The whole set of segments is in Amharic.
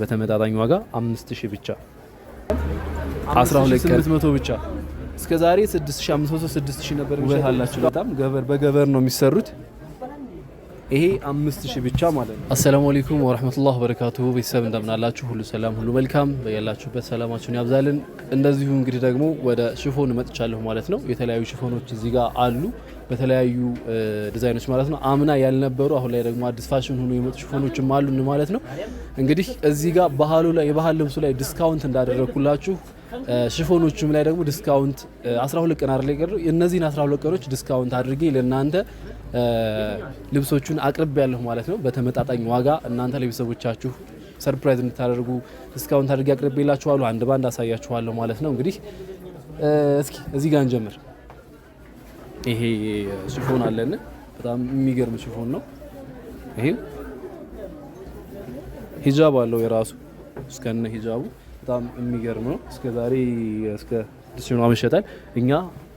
በተመጣጣኝ ዋጋ 5000 ብቻ 12800 ብቻ እስከ ዛሬ 6500 6000 ነበር የሚሸጣላችሁ በጣም በገበር ነው የሚሰሩት ይሄ 5000 ብቻ ማለት ነው አሰላሙ አለይኩም ወራህመቱላሂ ወበረካቱሁ ቤተሰብ እንደምናላችሁ ሁሉ ሰላም ሁሉ መልካም በያላችሁበት ሰላማችሁን ያብዛልን እንደዚሁ እንግዲህ ደግሞ ወደ ሽፎን መጥቻለሁ ማለት ነው የተለያዩ ሽፎኖች እዚህ ጋር አሉ በተለያዩ ዲዛይኖች ማለት ነው አምና ያልነበሩ አሁን ላይ ደግሞ አዲስ ፋሽን ሆኖ የመጡ ሽፎኖችም አሉ ማለት ነው እንግዲህ እዚህ ጋር የባህል ልብሱ ላይ ዲስካውንት እንዳደረኩላችሁ ሽፎኖቹም ላይ ደግሞ ዲስካውንት 12 ቀን አይደል ይቀር እነዚህን 12 ቀኖች ዲስካውንት አድርጌ ለእናንተ ልብሶቹን አቅርብ ያለሁ ማለት ነው በተመጣጣኝ ዋጋ እናንተ ለቤተሰቦቻችሁ ሰርፕራይዝ እንድታደርጉ ዲስካውንት አድርጌ አቅርቤላችኋለሁ አንድ ባንድ አሳያችኋለሁ ማለት ነው እንግዲህ እስኪ እዚህ ጋር እንጀምር ይሄ ሽፎን አለን በጣም የሚገርም ሽፎን ነው ይሄ ሂጃብ አለው የራሱ እስከነ ሂጃቡ በጣም የሚገርም ነው እስከ ዛሬ እስከ ዲስካውንት አመሸታል እኛ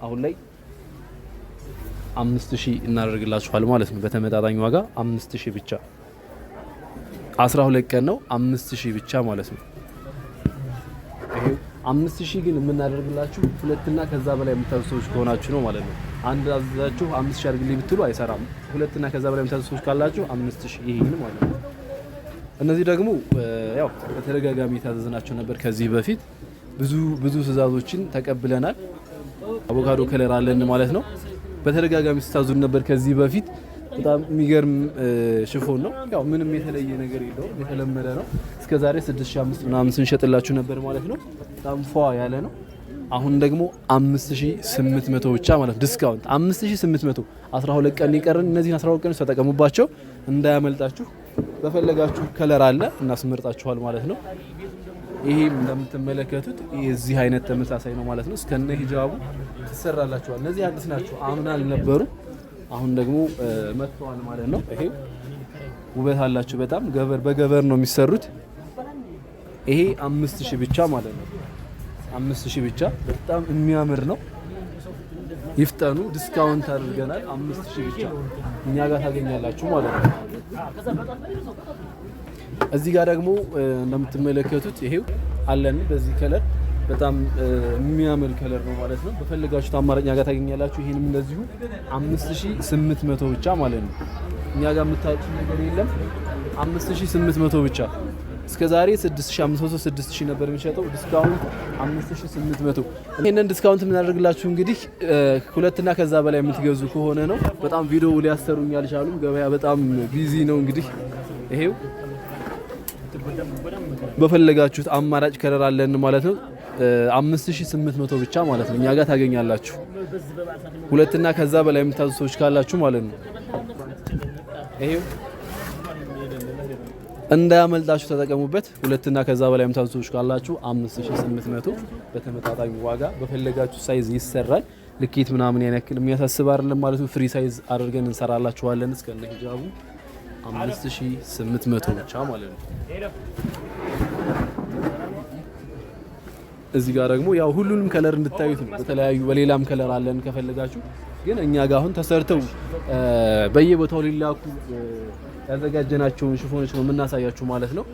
አሁን ላይ 5000 እናደርግላችኋል ማለት ነው በተመጣጣኝ ዋጋ 5000 ብቻ 12 ቀን ነው 5000 ብቻ ማለት ነው ይሄ 5000 ግን የምናደርግላችሁ ሁለትና ከዛ በላይ የምታዙ ሰዎች ከሆናችሁ ነው ማለት ነው አንድ አዛችሁ 5000 አድርግልኝ ብትሉ አይሰራም ሁለትና ከዛ በላይ የምታዙ ሰዎች ካላችሁ 5000 ይሄን ማለት ነው እነዚህ ደግሞ ያው በተደጋጋሚ ታዘዝናቸው ነበር ከዚህ በፊት ብዙ ትዕዛዞችን ተቀብለናል አቮካዶ ከለር አለን ማለት ነው በተደጋጋሚ ስታዙን ነበር ከዚህ በፊት በጣም የሚገርም ሽፎን ነው ያው ምንም የተለየ ነገር የለውም የተለመደ ነው እስከ ዛሬ 6500 ምናምን ስንሸጥላችሁ ነበር ማለት ነው በጣም ፏ ያለ ነው አሁን ደግሞ 5800 ብቻ ማለት ዲስካውንት 5800 12 ቀን ይቀርን እነዚህን 12 ቀን ተጠቀሙባቸው እንዳያመልጣችሁ በፈለጋችሁ ከለር አለ እናስመርጣችኋል ማለት ነው ይሄም እንደምትመለከቱት የዚህ አይነት ተመሳሳይ ነው ማለት ነው እስከነ ሂጃቡ ተሰራላችኋል እነዚህ አዲስ ናቸው አምና አልነበሩ አሁን ደግሞ መጥተዋል ማለት ነው ይሄ ውበት አላችሁ በጣም በገበር ነው የሚሰሩት ይሄ 5000 ብቻ ማለት ነው 5000 ብቻ በጣም የሚያምር ነው ይፍጠኑ ዲስካውንት አድርገናል 5000 ብቻ እኛ ጋር ታገኛላችሁ ማለት ነው እዚህ ጋር ደግሞ እንደምትመለከቱት ይሄው አለን በዚህ ከለር በጣም የሚያምር ከለር ነው ማለት ነው በፈለጋችሁት አማራጭ ጋር ታገኛላችሁ ይሄንም እንደዚሁ 5800 ብቻ ማለት ነው እኛ ጋር የምታውቁት ነገር የለም 5800 ብቻ እስከ ዛሬ 6500 6000 ነበር የሚሸጠው ዲስካውንት 5800 ይሄንን ዲስካውንት የምናደርግላችሁ እንግዲህ ሁለትና ከዛ በላይ የምትገዙ ከሆነ ነው በጣም ቪዲዮ ሊያሰሩኝ አልቻሉም ገበያ በጣም ቢዚ ነው እንግዲህ ይሄው በፈለጋችሁት አማራጭ ከለር አለን ማለት ነው 5800 ብቻ ማለት ነው እኛ ጋር ታገኛላችሁ ሁለትና ከዛ በላይ የምታዙ ሰዎች ካላችሁ ማለት ነው ይሄው እንዳያመልጣችሁ ተጠቀሙበት ሁለትና ከዛ በላይ የምታዙ ሰዎች ካላችሁ 5800 በተመጣጣኝ ዋጋ በፈለጋችሁ ሳይዝ ይሰራል ልኬት ምናምን ያነክል የሚያሳስብ አይደለም ማለት ነው ፍሪ ሳይዝ አድርገን እንሰራላችኋለን እስከነ ሂጃቡ 5800 ብቻ ማለት ነው እዚህ ጋር ደግሞ ያው ሁሉንም ከለር እንድታዩት ነው በተለያዩ በሌላም ከለር አለን ከፈለጋችሁ ግን እኛ ጋር አሁን ተሰርተው በየቦታው ሊላኩ ያዘጋጀናቸውን ሽፎኖች ነው የምናሳያችሁ ማለት ነው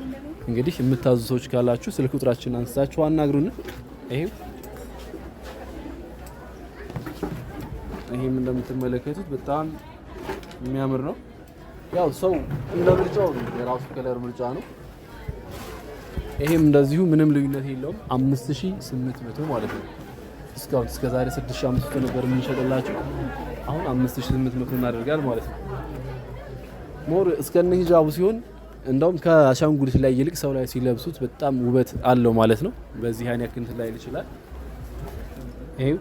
እንግዲህ የምታዙ ሰዎች ካላችሁ ስልክ ቁጥራችንን አንስታችሁ አናግሩን ይሄም እንደምትመለከቱት በጣም የሚያምር ነው ያው ሰው እንደ ምርጫው የራሱ ከለር ምርጫ ነው ይሄም እንደዚሁ ምንም ልዩነት የለውም 5800 ማለት ነው ዲስካውንት እስከ ዛሬ 6500 ነበር የምንሸጥላችሁ አሁን 5800 እናደርጋለን ማለት ነው ሞር እስከነ ሂጃቡ ሲሆን እንደውም ከአሻንጉሊት ላይ ይልቅ ሰው ላይ ሲለብሱት በጣም ውበት አለው ማለት ነው በዚህ አይነት ያክንት ላይ ይችላል ይሄው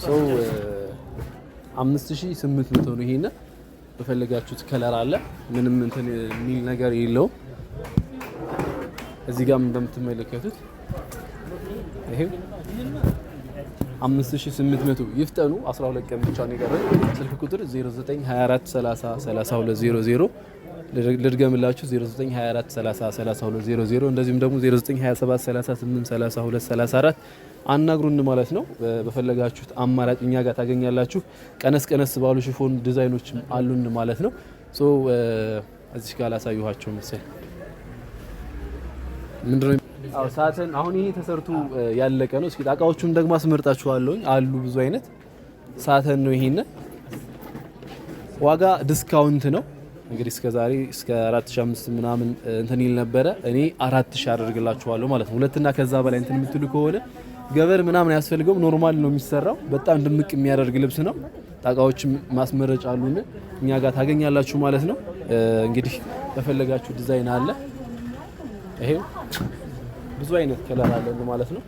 ሰው 5800 ነው ይሄና በፈለጋችሁት ከለር አለ ምንም እንትን የሚል ነገር የለውም እዚህ ጋር እንደምትመለከቱት ይሄው 5800 ይፍጠኑ 12 ቀን ብቻ ነው የቀረው ስልክ ቁጥር 0924303200 ልድገምላችሁ 0924303200 እንደዚሁም ደግሞ 0927383234 አናግሩን ማለት ነው። በፈለጋችሁት አማራጭ እኛ ጋር ታገኛላችሁ። ቀነስ ባሉ ሽፎን ዲዛይኖች አሉን ማለት ነው። ሶ እዚህ ጋር ላሳዩኋቸው መሰል ምንድነው ሳተን አሁን ይሄ ተሰርቶ ያለቀ ነው። እስኪ ጣቃዎቹን ደግሞ አስመርጣችኋለሁ። አሉ ብዙ አይነት ሳተን ነው። ይሄን ዋጋ ዲስካውንት ነው እንግዲህ እስከዛሬ እስከ 4500 ምናምን እንትን ይል ነበረ። እኔ 4000 አደርግላችኋለሁ ማለት ነው። ሁለትና ከዛ በላይ እንትን የምትሉ ከሆነ ገበር ምናምን ያስፈልገው ኖርማል ነው የሚሰራው። በጣም ድምቅ የሚያደርግ ልብስ ነው። ጣቃዎች ማስመረጫ አሉን እኛ ጋር ታገኛላችሁ ማለት ነው። እንግዲህ በፈለጋችሁ ዲዛይን አለ። ይሄው ብዙ አይነት ከለር አለ ማለት ነው።